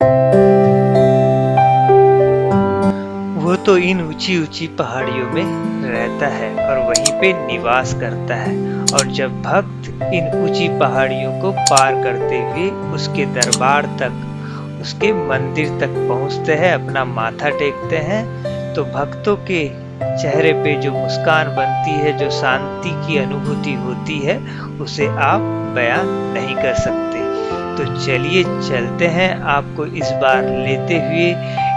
वो तो इन ऊंची ऊंची पहाड़ियों में रहता है और वहीं पे निवास करता है। और जब भक्त इन ऊंची पहाड़ियों को पार करते हुए उसके दरबार तक, उसके मंदिर तक पहुंचते हैं, अपना माथा टेकते हैं, तो भक्तों के चेहरे पे जो मुस्कान बनती है, जो शांति की अनुभूति होती है, उसे आप बयान नहीं कर सकते। तो चलिए चलते हैं आपको इस बार लेते हुए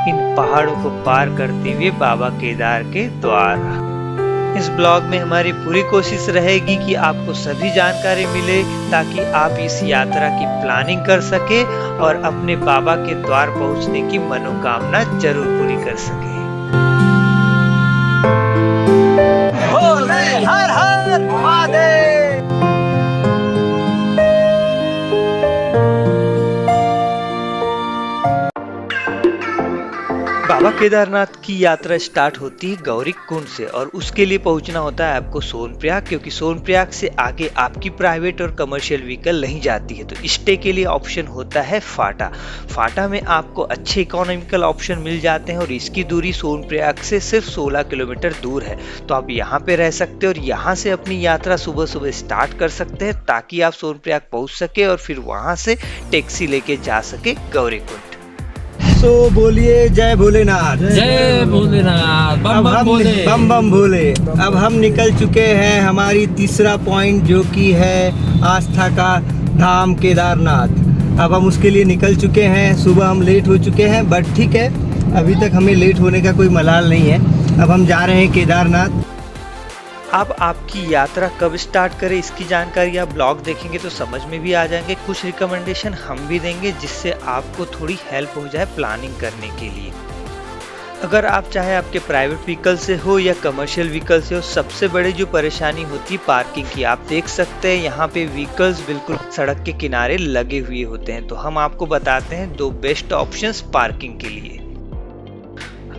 इन पहाड़ों को पार करते हुए बाबा केदार के द्वार। इस ब्लॉग में हमारी पूरी कोशिश रहेगी कि आपको सभी जानकारी मिले ताकि आप इस यात्रा की प्लानिंग कर सके और अपने बाबा के द्वार पहुंचने की मनोकामना जरूर पूरी कर सके। हर हर महादेव। बाबा केदारनाथ की यात्रा स्टार्ट होती है गौरीकुंड से और उसके लिए पहुंचना होता है आपको सोनप्रयाग, क्योंकि सोनप्रयाग से आगे आपकी प्राइवेट और कमर्शियल व्हीकल नहीं जाती है। तो स्टे के लिए ऑप्शन होता है फाटा। फाटा में आपको अच्छे इकोनॉमिकल ऑप्शन मिल जाते हैं और इसकी दूरी सोनप्रयाग से सिर्फ 16 किलोमीटर दूर है। तो आप यहाँ पे रह सकते हैं और यहाँ से अपनी यात्रा सुबह सुबह स्टार्ट कर सकते हैं ताकि आप सोनप्रयाग पहुँच सके और फिर वहाँ से टैक्सी लेके जा सके गौरीकुंड। तो बोलिए जय भोलेनाथ। जय भोलेनाथ। बम बम भोले। बम बम भोले। अब हम निकल चुके हैं हमारी तीसरा पॉइंट जो कि है आस्था का धाम केदारनाथ। अब हम उसके लिए निकल चुके हैं। सुबह हम लेट हो चुके हैं बट ठीक है, अभी तक हमें लेट होने का कोई मलाल नहीं है। अब हम जा रहे हैं केदारनाथ। अब आपकी यात्रा कब स्टार्ट करें इसकी जानकारी आप ब्लॉग देखेंगे तो समझ में भी आ जाएंगे। कुछ रिकमेंडेशन हम भी देंगे जिससे आपको थोड़ी हेल्प हो जाए प्लानिंग करने के लिए। अगर आप चाहे आपके प्राइवेट व्हीकल से हो या कमर्शियल व्हीकल से हो, सबसे बड़ी जो परेशानी होती है पार्किंग की। आप देख सकते हैं यहाँ पे व्हीकल्स बिल्कुल सड़क के किनारे लगे हुए होते हैं। तो हम आपको बताते हैं 2 बेस्ट ऑप्शंस पार्किंग के लिए।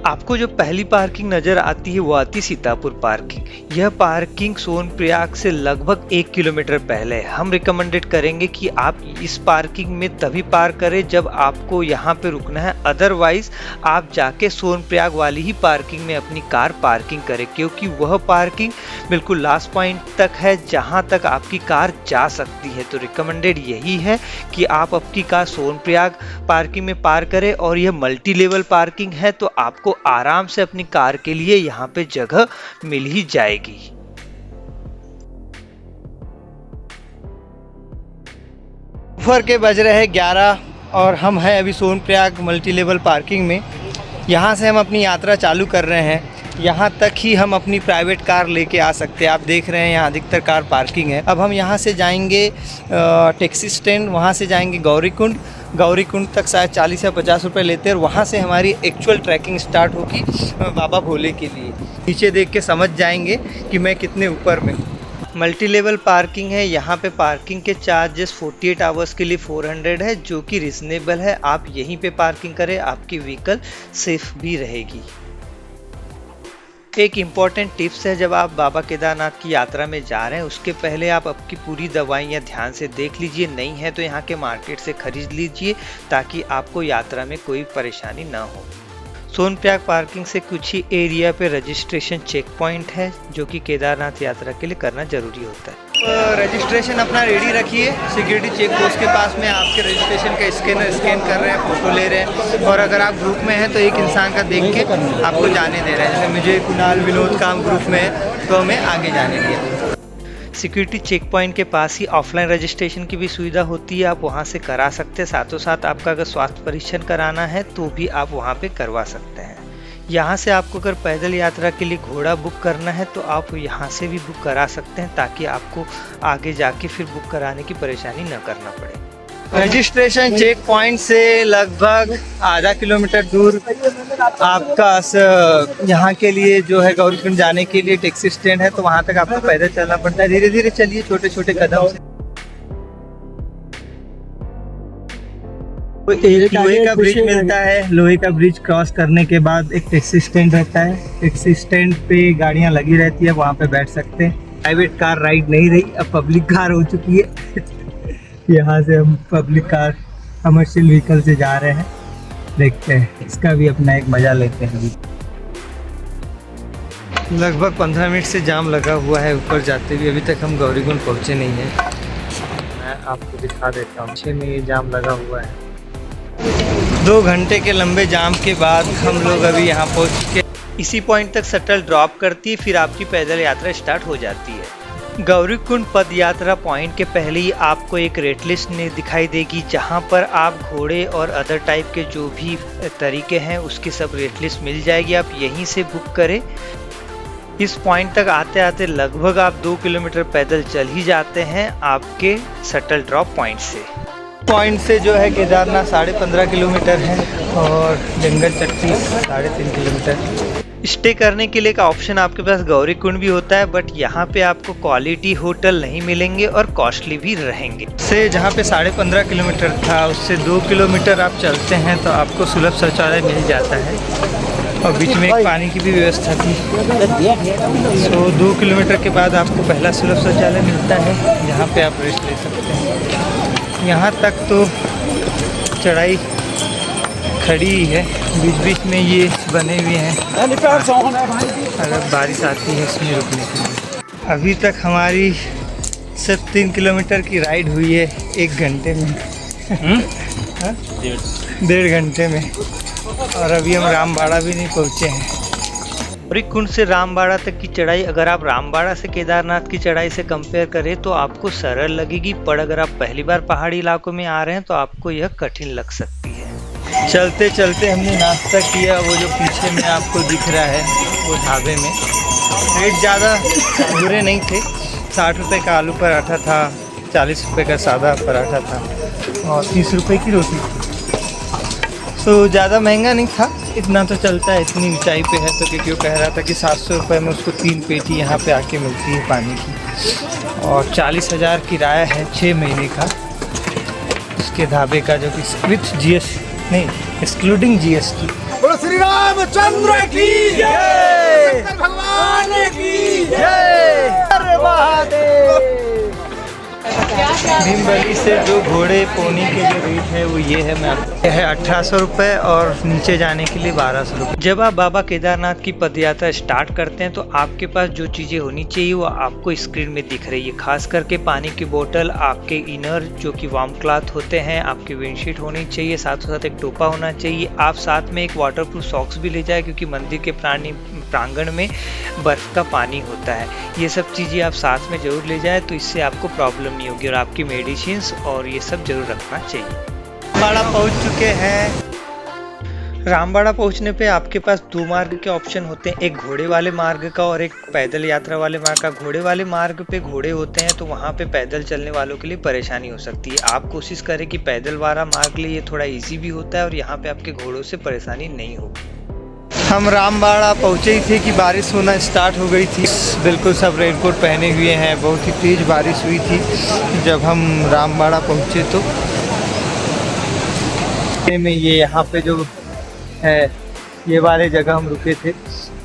आपको जो पहली पार्किंग नजर आती है वो आती है सीतापुर पार्किंग। यह पार्किंग सोनप्रयाग से लगभग 1 किलोमीटर पहले है। हम रिकमेंडेड करेंगे कि आप इस पार्किंग में तभी पार्क करें जब आपको यहाँ पे रुकना है, अदरवाइज आप जाके सोनप्रयाग वाली ही पार्किंग में अपनी कार पार्किंग करें, क्योंकि वह पार्किंग बिल्कुल लास्ट पॉइंट तक है जहाँ तक आपकी कार जा सकती है। तो रिकमेंडेड यही है कि आप अपनी कार सोनप्रयाग पार्किंग में पार्क करें और यह मल्टी लेवल पार्किंग है तो आपको आराम से अपनी कार के लिए यहाँ पे जगह मिल ही जाएगी। दोपहर के बज रहे हैं 11 और हम हैं अभी सोनप्रयाग मल्टी लेवल पार्किंग में। यहाँ से हम अपनी यात्रा चालू कर रहे हैं। यहाँ तक ही हम अपनी प्राइवेट कार लेके आ सकते हैं। आप देख रहे हैं यहाँ अधिकतर कार पार्किंग है। अब हम यहाँ से जाएंगे टैक्सी स्टैंड, वहाँ से जाएंगे गौरीकुंड। गौरीकुंड तक शायद 40 या 50 रुपये लेते हैं और वहाँ से हमारी एक्चुअल ट्रैकिंग स्टार्ट होगी बाबा भोले के लिए। नीचे देख के समझ जाएंगे कि मैं कितने ऊपर में हूँ। मल्टी लेवल पार्किंग है। यहाँ पे पार्किंग के चार्जेस 48 आवर्स के लिए 400 है, जो कि रिजनेबल है। आप यहीं पे पार्किंग करें, आपकी व्हीकल सेफ भी रहेगी। एक इम्पॉर्टेंट टिप्स है, जब आप बाबा केदारनाथ की यात्रा में जा रहे हैं उसके पहले आप आपकी पूरी दवाइयाँ ध्यान से देख लीजिए। नहीं है तो यहाँ के मार्केट से खरीद लीजिए ताकि आपको यात्रा में कोई परेशानी ना हो। सोनप्रयाग पार्किंग से कुछ ही एरिया पे रजिस्ट्रेशन चेक पॉइंट है जो कि केदारनाथ यात्रा के लिए करना जरूरी होता है। रजिस्ट्रेशन अपना रेडी रखिए। सिक्योरिटी चेक पोस्ट के पास में आपके रजिस्ट्रेशन का स्कैन कर रहे हैं, फ़ोटो ले रहे हैं। और अगर आप ग्रुप में हैं तो एक इंसान का देख के आपको जाने दे रहे हैं। जैसे मुझे कुणाल विनोद का ग्रुप में है तो हमें आगे जाने दिया। सिक्योरिटी चेक पॉइंट के पास ही ऑफलाइन रजिस्ट्रेशन की भी सुविधा होती है, आप वहां से करा सकते हैं। साथों साथ आपका अगर स्वास्थ्य परीक्षण कराना है तो भी आप वहां पे करवा सकते हैं। यहाँ से आपको अगर पैदल यात्रा के लिए घोड़ा बुक करना है तो आप यहाँ से भी बुक करा सकते हैं ताकि आपको आगे जाके फिर बुक कराने की परेशानी न करना पड़े। रजिस्ट्रेशन चेक पॉइंट से लगभग आधा किलोमीटर दूर आपका यहाँ के लिए जो है गौरीकुंड जाने के लिए टैक्सी स्टैंड है, तो वहाँ तक आपको पैदल चलना पड़ता है। धीरे धीरे चलिए, छोटे छोटे कदम से। एक लोहे का ब्रिज मिलता है। लोहे का ब्रिज क्रॉस करने के बाद एक टैक्सी स्टैंड रहता है। टैक्सी स्टैंड पे गाड़ियाँ लगी रहती है, वहाँ पे बैठ सकते हैं। प्राइवेट कार राइड नहीं रही, अब पब्लिक कार हो चुकी है। यहाँ से हम पब्लिक कार कमर्शियल व्हीकल से जा रहे हैं। देखते हैं, इसका भी अपना एक मजा लेते हैं। अभी लगभग 15 मिनट से जाम लगा हुआ है ऊपर जाते हुए, अभी तक हम गौरीकुंड पहुँचे नहीं हैं। मैं आपको दिखा देता हूँ, पीछे में ये जाम लगा हुआ है। 2 घंटे के लंबे जाम के बाद हम लोग अभी यहाँ पहुँच चुके। इसी पॉइंट तक शटल ड्रॉप करती है, फिर आपकी पैदल यात्रा स्टार्ट हो जाती है। गौरीकुंड पद यात्रा पॉइंट के पहले ही आपको एक रेट लिस्ट दिखाई देगी, जहां पर आप घोड़े और अदर टाइप के जो भी तरीके हैं उसकी सब रेट लिस्ट मिल जाएगी। आप यहीं से बुक करें। इस पॉइंट तक आते आते लगभग आप 2 किलोमीटर पैदल चल ही जाते हैं आपके शटल ड्रॉप पॉइंट से जो है केदारनाथ 15.5 किलोमीटर है और जंगल चट्टी 3.5 किलोमीटर। स्टे करने के लिए का ऑप्शन आपके पास गौरीकुंड भी होता है, बट यहाँ पे आपको क्वालिटी होटल नहीं मिलेंगे और कॉस्टली भी रहेंगे। से जहाँ पे 15.5 किलोमीटर था उससे 2 किलोमीटर आप चलते हैं तो आपको सुलभ शौचालय मिल जाता है और बीच में एक पानी की भी व्यवस्था थी। तो 2 किलोमीटर के बाद आपको पहला सुलभ शौचालय मिलता है, जहाँ पे आप रेस्ट ले सकते हैं। यहाँ तक तो चढ़ाई खड़ी ही है, बीच बीच में ये बने हुए हैं अगर बारिश आती है इसमें रुकने के लिए। अभी तक हमारी सिर्फ 3 किलोमीटर की राइड हुई है 1 घंटे में। 1.5 घंटे में, और अभी हम रामबाड़ा भी नहीं पहुँचे हैं। गौरीकुंड से रामबाड़ा तक की चढ़ाई अगर आप रामबाड़ा से केदारनाथ की चढ़ाई से कंपेयर करें तो आपको सरल लगेगी, पर अगर आप पहली बार पहाड़ी इलाकों में आ रहे हैं तो आपको यह कठिन लग सकती है। चलते चलते हमने नाश्ता किया, वो जो पीछे में आपको दिख रहा है वो ढाबे में। रेट ज़्यादा बुरे नहीं थे, 60 रुपये का आलू पराठा था, 40 रुपये का सादा पराठा था और 30 रुपये की रोटी। तो ज़्यादा महंगा नहीं था, इतना तो चलता है, इतनी ऊंचाई पे है। तो क्योंकि वो कह रहा था कि 700 रुपये में उसको 3 पेटी यहाँ पे आके मिलती है पानी की, और 40,000 किराया है 6 महीने का उसके ढाबे का, जो कि विथ GST नहीं, एक्सक्लूडिंग GST। बोलो श्री रामचंद्र की जय, भगवान की जय, हर महादेव। भीमबली से जो घोड़े पोनी के जो रेट है वो ये है, मैं आपको है 1800 रुपये और नीचे जाने के लिए 1200 रुपये। जब आप बाबा केदारनाथ की पदयात्रा स्टार्ट करते हैं तो आपके पास जो चीज़ें होनी चाहिए वो आपको स्क्रीन में दिख रही है, खास करके पानी की बोतल, आपके इनर जो कि वार्म क्लॉथ होते हैं, आपकी विंडशीट होनी चाहिए, साथ ही साथ एक टोपा होना चाहिए। आप साथ में एक वाटरप्रूफ सॉक्स भी ले जाए, क्योंकि मंदिर के प्रांगण में बर्फ़ का पानी होता है। ये सब चीज़ें आप साथ में ज़रूर ले जाए, तो इससे आपको प्रॉब्लम नहीं होगी, और आपकी मेडिसिन्स और ये सब जरूर रखना चाहिए। रामबाड़ा पहुंच चुके हैं। रामबाड़ा पहुंचने पे आपके पास 2 मार्ग के ऑप्शन होते हैं, एक घोड़े वाले मार्ग का और एक पैदल यात्रा वाले मार्ग का। घोड़े वाले मार्ग पे घोड़े होते हैं तो वहाँ पे पैदल चलने वालों के लिए परेशानी हो सकती है। आप कोशिश करें कि पैदल वाला मार्ग लिए, ये थोड़ा ईजी भी होता है और यहाँ पे आपके घोड़ों से परेशानी नहीं होगी। हम रामबाड़ा पहुँचे ही थे कि बारिश होना स्टार्ट हो गई थी। बिल्कुल सब रेनकोट पहने हुए हैं, बहुत ही तेज़ बारिश हुई थी जब हम रामबाड़ा पहुँचे। तो में ये यहाँ पे जो है ये वाले जगह हम रुके थे,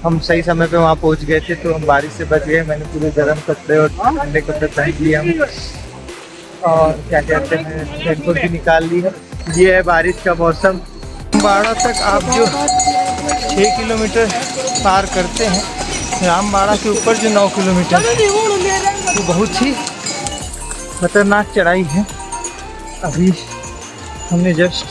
हम सही समय पे वहाँ पहुँच गए थे, तो हम बारिश से बच गए। मैंने पूरे गर्म कपड़े और ठंडे कपड़े पहन लिए हम, और क्या कहते हैं रेनकोट भी निकाल ली है। ये है बारिश का मौसम। रामबाड़ा तक आप जो 6 किलोमीटर पार करते हैं, रामबाड़ा के ऊपर जो 9 किलोमीटर वो बहुत ही खतरनाक चढ़ाई है। अभी हमने जस्ट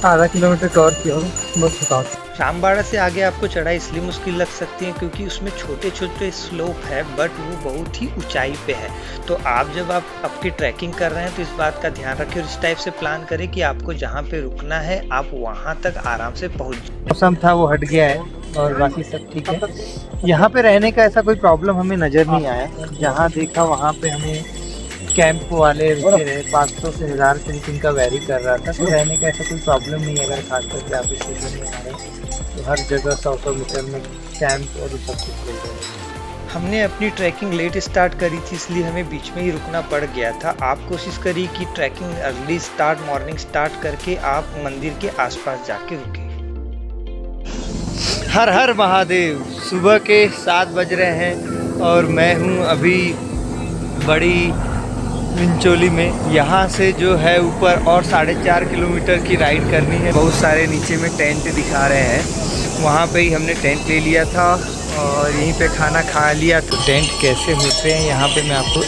आधा किलोमीटर कवर किया होगा, बहुत थकावट। रामबाड़ा से आगे आपको चढ़ाई इसलिए मुश्किल लग सकती है क्योंकि उसमें छोटे छोटे स्लोप है, बट वो बहुत ही ऊंचाई पे है। तो आप जब आप आपकी ट्रैकिंग कर रहे हैं तो इस बात का ध्यान रखें और इस टाइप से प्लान करें कि आपको जहाँ पे रुकना है आप वहाँ तक आराम से पहुँच। मौसम था वो हट गया है और बाकी सब ठीक है। यहाँ पे रहने का ऐसा कोई प्रॉब्लम हमें नज़र नहीं आया। जहाँ देखा वहाँ पे हमें कैंप वाले रुके रहे, 500 से 1000 समथिंग का वैरी कर रहा था। तो रहने का ऐसा कोई प्रॉब्लम नहीं है। अगर खास करके आप इस सीजन में आ रहे हैं तो हर जगह 100 मीटर में कैंप और सब कुछ मिल जाएगा। हमने अपनी ट्रैकिंग लेट स्टार्ट करी थी, इसलिए हमें बीच में ही रुकना पड़ गया था। आप कोशिश करिए कि trekking early start, morning start करके आप मंदिर के आसपास जाके रुके। हर हर महादेव। सुबह के 7 बज रहे हैं और मैं हूँ अभी बड़ी विंचोली में। यहाँ से जो है ऊपर और 4.5 किलोमीटर की राइड करनी है। बहुत सारे नीचे में टेंट दिखा रहे हैं, वहाँ पे ही हमने टेंट ले लिया था और यहीं पे खाना खा लिया। तो टेंट कैसे होते हैं यहाँ पे मैं आपको,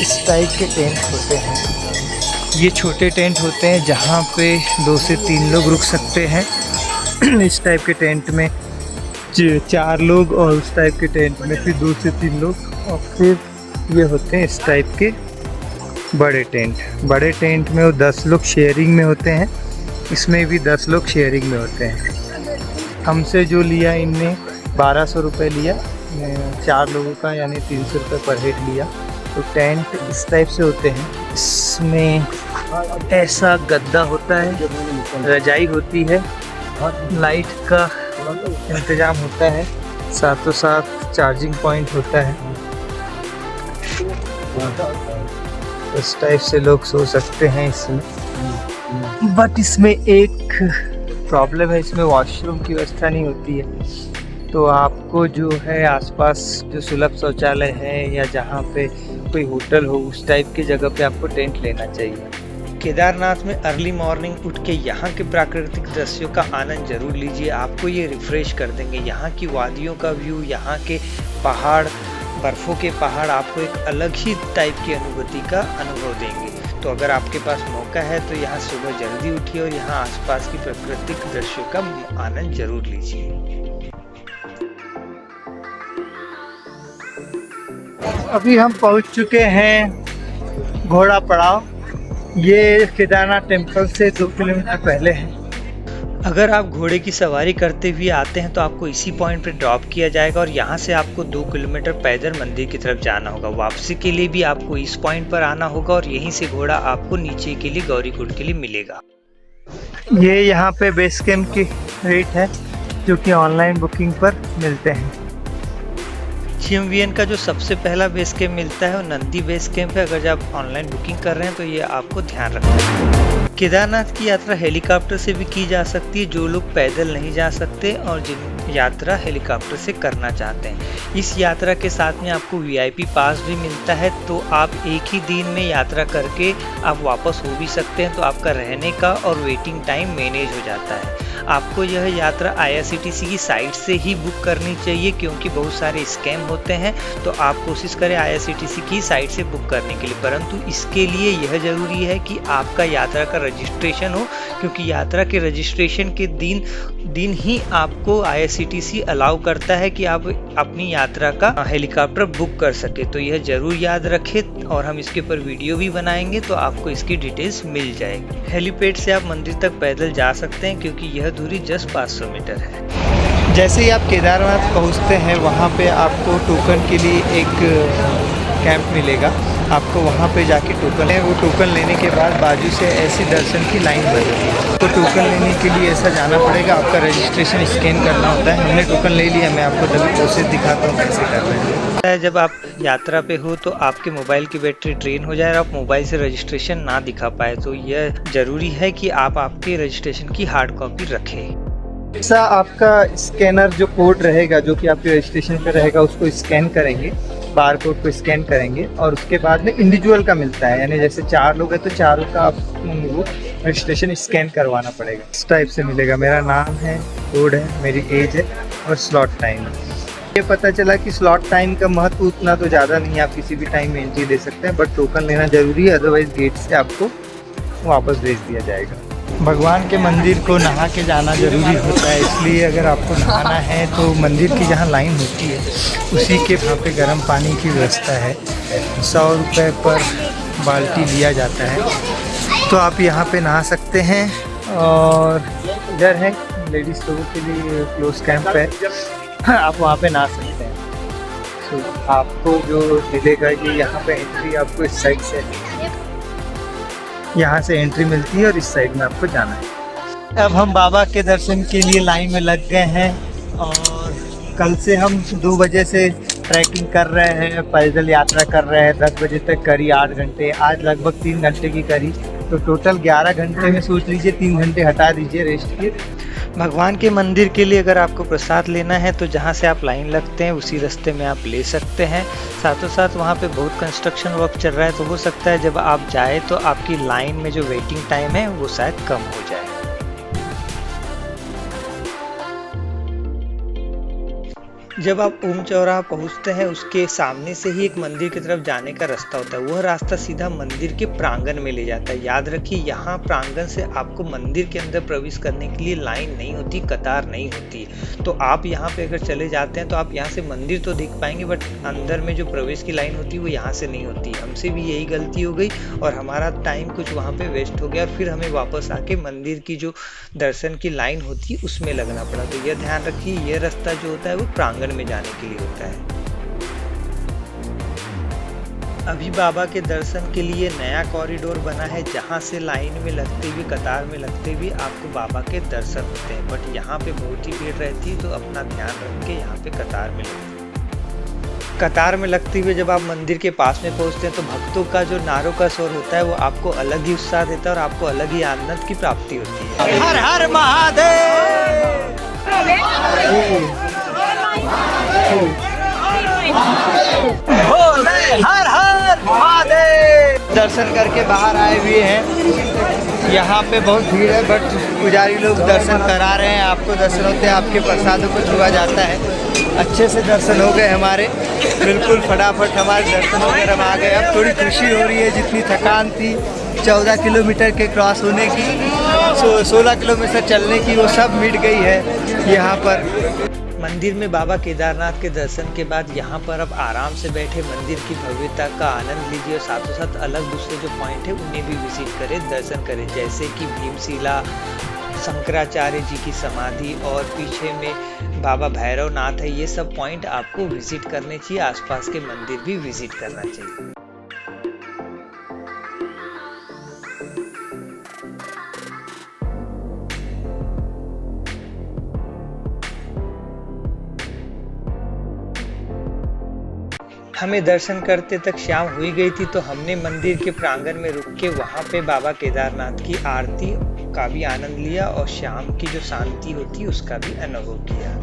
इस टाइप के टेंट होते हैं। ये छोटे टेंट होते हैं जहाँ पे 2 से 3 लोग रुक सकते हैं। इस टाइप के टेंट में 4 लोग और उस टाइप के टेंट में फिर 2 से 3 लोग। और फिर ये होते हैं इस टाइप के बड़े टेंट। बड़े टेंट में वो 10 लोग शेयरिंग में होते हैं, इसमें भी 10 लोग शेयरिंग में होते हैं। हमसे जो लिया इनने 1200 रुपये लिया 4 लोगों का, यानी 300 रुपये पर हेड लिया। तो टेंट इस टाइप से होते हैं। इसमें ऐसा गद्दा होता है, रजाई होती है, लाइट का इंतज़ाम होता है, साथों साथ चार्जिंग पॉइंट होता है। इस टाइप से लोग सो सकते हैं इसमें। बट इसमें एक प्रॉब्लम है, इसमें वॉशरूम की व्यवस्था नहीं होती है। तो आपको जो है आसपास जो सुलभ शौचालय है या जहाँ पे कोई होटल हो उस टाइप की जगह पे आपको टेंट लेना चाहिए। केदारनाथ में अर्ली मॉर्निंग उठ के यहाँ के प्राकृतिक दृश्यों का आनंद जरूर लीजिए, आपको ये रिफ्रेश कर देंगे। यहाँ की वादियों का व्यू, यहाँ के पहाड़, बर्फ़ों के पहाड़ आपको एक अलग ही टाइप की अनुभूति का अनुभव देंगे। तो अगर आपके पास मौका है तो यहाँ सुबह जल्दी उठिए और यहाँ आसपास की प्राकृतिक दृश्यों का आनंद जरूर लीजिए। अभी हम पहुँच चुके हैं घोड़ा पड़ाव। ये केदारनाथ टेम्पल से 2 किलोमीटर पहले है। अगर आप घोड़े की सवारी करते हुए आते हैं तो आपको इसी पॉइंट पर ड्रॉप किया जाएगा और यहाँ से आपको 2 किलोमीटर पैदल मंदिर की तरफ जाना होगा। वापसी के लिए भी आपको इस पॉइंट पर आना होगा और यहीं से घोड़ा आपको नीचे के लिए गौरीकुंड के लिए मिलेगा। ये यहाँ पे बेस कैंप की रेट है जो कि ऑनलाइन बुकिंग पर मिलते हैं। GMVN का जो सबसे पहला बेस कैंप मिलता है वो नंदी बेस कैंप है। अगर आप ऑनलाइन बुकिंग कर रहे हैं तो ये आपको ध्यान रखना है। केदारनाथ की यात्रा हेलीकॉप्टर से भी की जा सकती है, जो लोग पैदल नहीं जा सकते और जिन यात्रा हेलीकॉप्टर से करना चाहते हैं। इस यात्रा के साथ में आपको VIP पास भी मिलता है, तो आप एक ही दिन में यात्रा करके आप वापस हो भी सकते हैं। तो आपका रहने का और वेटिंग टाइम मैनेज हो जाता है। आपको यह यात्रा IRCTC की साइट से ही बुक करनी चाहिए, क्योंकि बहुत सारे स्कैम होते हैं। तो आप कोशिश करें IRCTC की साइट से बुक करने के लिए, परंतु इसके लिए यह ज़रूरी है कि आपका यात्रा का रजिस्ट्रेशन हो, क्योंकि यात्रा के रजिस्ट्रेशन के दिन ही आपको IRCTC अलाउ करता है कि आप अपनी यात्रा का हेलीकॉप्टर बुक कर सके। तो यह ज़रूर याद रखें और हम इसके ऊपर वीडियो भी बनाएंगे तो आपको इसकी डिटेल्स मिल जाएगी। हेलीपैड से आप मंदिर तक पैदल जा सकते हैं, क्योंकि यह दूरी जस्ट 500 मीटर है। जैसे ही आप केदारनाथ पहुँचते हैं वहाँ पे आपको टोकन के लिए एक कैंप मिलेगा। आपको वहाँ पे जाके टोकन है, वो टोकन लेने के बाद बाजू से ऐसी दर्शन की लाइन बनेगी। तो टोकन लेने के लिए ऐसा जाना पड़ेगा, आपका रजिस्ट्रेशन स्कैन करना होता है। हमने टोकन ले लिया, मैं आपको तभी प्रोसेस दिखाता हूँ कैसे कर रहे हैं। जब आप यात्रा पे हो तो आपके मोबाइल की बैटरी ड्रेन हो जाए और आप मोबाइल से रजिस्ट्रेशन ना दिखा पाए, तो यह ज़रूरी है कि आप आपके रजिस्ट्रेशन की हार्ड कॉपी रखें। ऐसा आपका स्कैनर जो कोड रहेगा जो कि आपके रजिस्ट्रेशन पे रहेगा उसको स्कैन करेंगे, बार कोड को स्कैन करेंगे और उसके बाद में इंडिविजुअल का मिलता है। यानी जैसे 4 लोग हैं तो 4 का आपको रजिस्ट्रेशन स्कैन करवाना पड़ेगा। इस टाइप से मिलेगा। मेरा नाम है, कोड है, मेरी एज है और स्लॉट टाइम है। ये पता चला कि स्लॉट टाइम का महत्व उतना तो ज़्यादा नहीं है, आप किसी भी टाइम में एंट्री दे सकते हैं, बट टोकन लेना ज़रूरी है, अदरवाइज़ गेट से आपको वापस भेज दिया जाएगा। भगवान के मंदिर को नहा के जाना ज़रूरी होता है, इसलिए अगर आपको नहाना है तो मंदिर की जहाँ लाइन होती है उसी के वहाँ पे गर्म पानी की व्यवस्था है। 100 रुपये पर बाल्टी लिया जाता है, तो आप यहाँ पे नहा सकते हैं। और इधर है लेडीज़ लोगों के लिए क्लोज कैंप है, आप वहाँ पे नहा सकते हैं। तो आपको जो मिलेगा कि यहाँ पे एंट्री आपको इस साइड से, यहाँ से एंट्री मिलती है और इस साइड में आपको जाना है। अब हम बाबा के दर्शन के लिए लाइन में लग गए हैं और कल से हम 2 बजे से ट्रैकिंग कर रहे हैं, पैदल यात्रा कर रहे हैं। 10 बजे तक करी 8 घंटे, आज लगभग 3 घंटे की करी, तो टोटल 11 घंटे में सोच लीजिए 3 घंटे हटा दीजिए रेस्ट के। भगवान के मंदिर के लिए अगर आपको प्रसाद लेना है तो जहाँ से आप लाइन लगते हैं उसी रास्ते में आप ले सकते हैं। साथों साथ वहाँ पे बहुत कंस्ट्रक्शन वर्क चल रहा है, तो हो सकता है जब आप जाए तो आपकी लाइन में जो वेटिंग टाइम है वो शायद कम हो जाए। जब आप ओम चौराहा पहुंचते हैं उसके सामने से ही एक मंदिर की तरफ जाने का रास्ता होता है। वह रास्ता सीधा मंदिर के प्रांगण में ले जाता है। याद रखिए, यहाँ प्रांगण से आपको मंदिर के अंदर प्रवेश करने के लिए लाइन नहीं होती, कतार नहीं होती। तो आप यहाँ पे अगर चले जाते हैं तो आप यहाँ से मंदिर तो देख पाएंगे, बट अंदर में जो प्रवेश की लाइन होती है वो यहाँ से नहीं होती। हमसे भी यही गलती हो गई और हमारा टाइम कुछ वहाँ पे वेस्ट हो गया और फिर हमें वापस आके मंदिर की जो दर्शन की लाइन होती है उसमें लगना पड़ा। तो यह ध्यान रखिए, यह रास्ता जो होता है वो प्रांगण में जाने के लिए होता है। अभी बाबा के दर्शन के लिए नया कॉरिडोर बना है, जहां से लाइन में लगते हुए, कतार में लगते हुए आपको बाबा के दर्शन होते हैं। बट यहाँ पे बहुत ही भीड़ रहती है, तो अपना ध्यान रख के यहाँ पे कतार में लगते। कतार में लगते हुए जब आप मंदिर के पास में पहुंचते हैं तो भक्तों का जो नारों का शोर होता है वो आपको अलग ही उत्साह देता है और आपको अलग ही आनंद की प्राप्ति होती है। हर हर महादेव। हर हर महादेव। दर्शन करके बाहर आए हुए हैं। यहाँ पे बहुत भीड़ है, बट पुजारी लोग दर्शन करा रहे हैं। आपको दर्शन होते हैं, आपके प्रसादों को छुआ जाता है। अच्छे से दर्शन हो गए हमारे, बिल्कुल फटाफट हमारे दर्शन वगैरह हम आ गए। अब थोड़ी खुशी हो रही है, जितनी थकान थी 14 किलोमीटर के क्रॉस होने की, 16 किलोमीटर चलने की, वो सब मिट गई है यहाँ पर। मंदिर में बाबा केदारनाथ के दर्शन के बाद यहाँ पर अब आराम से बैठे मंदिर की भव्यता का आनंद लीजिए और साथों साथ अलग दूसरे जो पॉइंट है उन्हें भी विजिट करें, दर्शन करें, जैसे कि भीमशिला, शंकराचार्य जी की समाधि और पीछे में बाबा भैरवनाथ है। ये सब पॉइंट आपको विजिट करने चाहिए। आसपास के मंदिर भी विजिट करना चाहिए। हमें दर्शन करते तक शाम हुई गई थी, तो हमने मंदिर के प्रांगण में रुक के वहाँ पे बाबा केदारनाथ की आरती का भी आनंद लिया और शाम की जो शांति होती है उसका भी अनुभव किया।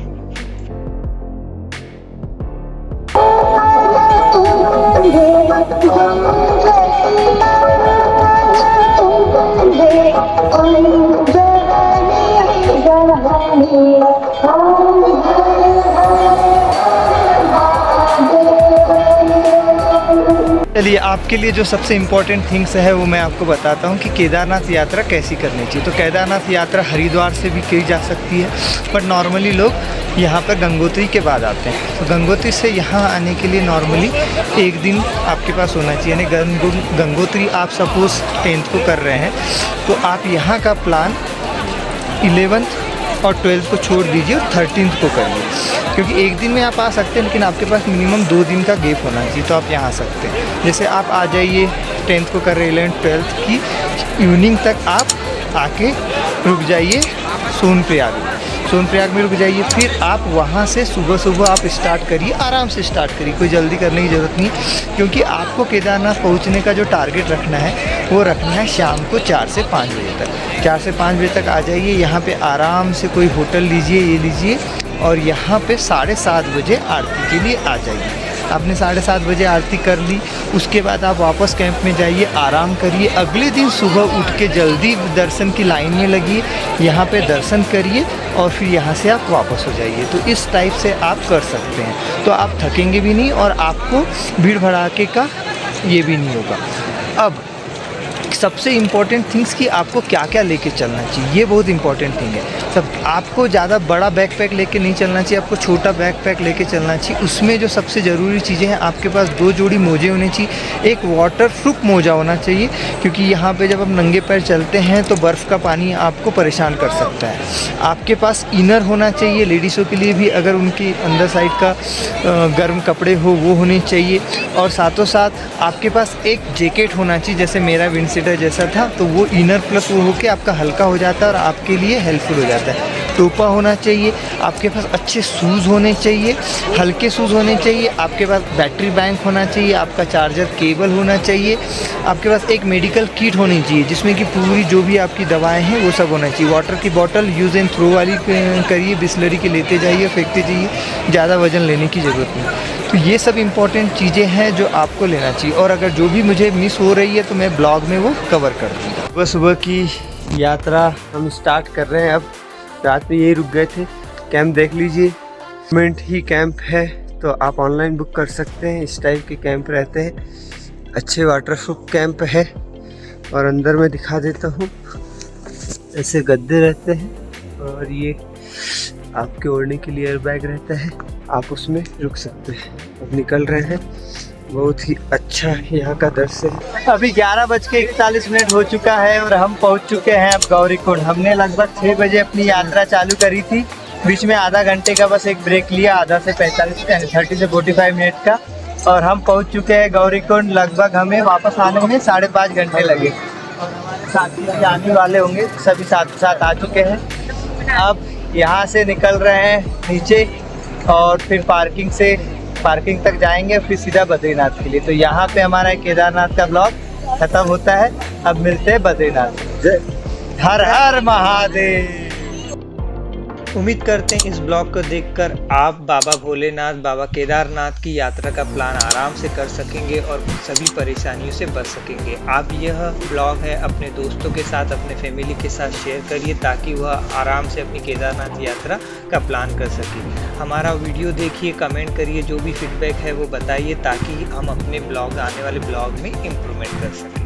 चलिए, आपके लिए जो सबसे इम्पोर्टेंट थिंग्स है वो मैं आपको बताता हूँ कि केदारनाथ यात्रा कैसी करनी चाहिए। तो केदारनाथ यात्रा हरिद्वार से भी की जा सकती है, बट नॉर्मली लोग यहाँ पर गंगोत्री के बाद आते हैं। तो गंगोत्री से यहाँ आने के लिए नॉर्मली एक दिन आपके पास होना चाहिए। यानी गंगोत्री आप सपोज़ 10th को कर रहे हैं, तो आप यहाँ का प्लान 11th और 12th को छोड़ दीजिए और 13th को करिए, क्योंकि एक दिन में आप आ सकते हैं, लेकिन आपके पास मिनिमम 2 दिन का गैप होना चाहिए, तो आप यहाँ आ सकते हैं। जैसे आप आ जाइए 10th को कर रहे 11th 12th की इवनिंग तक आप आके रुक जाइए सोनप्रयाग में रुक जाइए। फिर आप वहाँ से सुबह सुबह आप स्टार्ट करिए, आराम से स्टार्ट करिए, कोई जल्दी करने की ज़रूरत नहीं, क्योंकि आपको केदारनाथ पहुँचने का जो टारगेट रखना है वो रखना है शाम को 4 से 5 बजे तक। 4 से 5 बजे तक आ जाइए, यहाँ पे आराम से कोई होटल लीजिए, ये लीजिए, और यहाँ पे 7:30 बजे आरती के लिए आ जाइए। आपने 7:30 बजे आरती कर ली, उसके बाद आप वापस कैंप में जाइए, आराम करिए। अगले दिन सुबह उठ के जल्दी दर्शन की लाइन में लगिए, यहाँ पे दर्शन करिए और फिर यहाँ से आप वापस हो जाइए। तो इस टाइप से आप कर सकते हैं, तो आप थकेंगे भी नहीं और आपको भीड़ भड़ाके का ये भी नहीं होगा। अब सबसे इम्पॉर्टेंट थिंग्स कि आपको क्या क्या लेके चलना चाहिए, ये बहुत इंपॉर्टेंट थिंग है। सब आपको ज़्यादा बड़ा बैकपैक लेके नहीं चलना चाहिए, आपको छोटा बैकपैक लेके चलना चाहिए। उसमें जो सबसे ज़रूरी चीज़ें हैं, आपके पास 2 जोड़ी मोजे होने चाहिए। एक वाटर प्रूफ मोजा होना चाहिए, क्योंकि यहाँ पे जब आप नंगे पैर चलते हैं तो बर्फ़ का पानी आपको परेशान कर सकता है। आपके पास इनर होना चाहिए, लेडीज़ों के लिए भी, अगर उनकी अंदर साइड का गर्म कपड़े हो वो होने चाहिए। और साथों साथ आपके पास एक जैकेट होना चाहिए, जैसे मेरा विंडशीटर जैसा था, तो वो इनर प्लस वो होके आपका हल्का हो जाता है और आपके लिए हेल्पफुल हो जाता है। टोपा होना चाहिए, आपके पास अच्छे शूज़ होने चाहिए, हल्के शूज़ होने चाहिए, आपके पास बैटरी बैंक होना चाहिए, आपका चार्जर केबल होना चाहिए, आपके पास एक मेडिकल किट होनी चाहिए जिसमें कि पूरी जो भी आपकी दवाएं हैं वो सब होना चाहिए। वाटर की बॉटल यूज़ एंड थ्रो वाली करिए, बिस्लरी की लेते जाइए, फेंकते जाइए, ज़्यादा वज़न लेने की ज़रूरत नहीं। तो ये सब इम्पॉर्टेंट चीज़ें हैं जो आपको लेना चाहिए, और अगर जो भी मुझे मिस हो रही है तो मैं ब्लॉग में वो कवर कर दूँगा। सुबह सुबह की यात्रा हम स्टार्ट कर रहे हैं। अब रात में यही रुक गए थे। कैंप देख लीजिए, गवर्नमेंट ही कैंप है, तो आप ऑनलाइन बुक कर सकते हैं। इस टाइप के कैंप रहते हैं, अच्छे वाटरप्रूफ कैंप है। और अंदर मैं दिखा देता हूँ, ऐसे गद्दे रहते हैं और ये आपके ओढ़ने के लिए एयर बैग रहता है, आप उसमें रुक सकते हैं। अब निकल रहे हैं, बहुत ही अच्छा यहाँ का दृश्य है। अभी 11:41 हो चुका है और हम पहुँच चुके हैं अब गौरीकुंड। हमने लगभग 6 बजे अपनी यात्रा चालू करी थी, बीच में आधा घंटे का बस एक ब्रेक लिया, आधा से 30 से 45 मिनट का, और हम पहुँच चुके हैं गौरीकुंड। लगभग हमें वापस आने में 5.5 घंटे लगे, और हमारे साथी अभी आने वाले होंगे, सभी साथ साथ आ चुके हैं। अब यहाँ से निकल रहे हैं नीचे और फिर पार्किंग तक जाएंगे, फिर सीधा बद्रीनाथ के लिए। तो यहाँ पे हमारा केदारनाथ का ब्लॉग खत्म होता है। अब मिलते हैं बद्रीनाथ। हर हर महादेव। उम्मीद करते हैं इस ब्लॉग को देखकर आप बाबा भोलेनाथ, बाबा केदारनाथ की यात्रा का प्लान आराम से कर सकेंगे और सभी परेशानियों से बच सकेंगे। आप यह ब्लॉग है अपने दोस्तों के साथ, अपने फैमिली के साथ शेयर करिए ताकि वह आराम से अपनी केदारनाथ यात्रा का प्लान कर सके। हमारा वीडियो देखिए, कमेंट करिए, जो भी फीडबैक है वो बताइए ताकि हम अपने ब्लॉग, आने वाले ब्लॉग में इम्प्रूवमेंट कर सकें।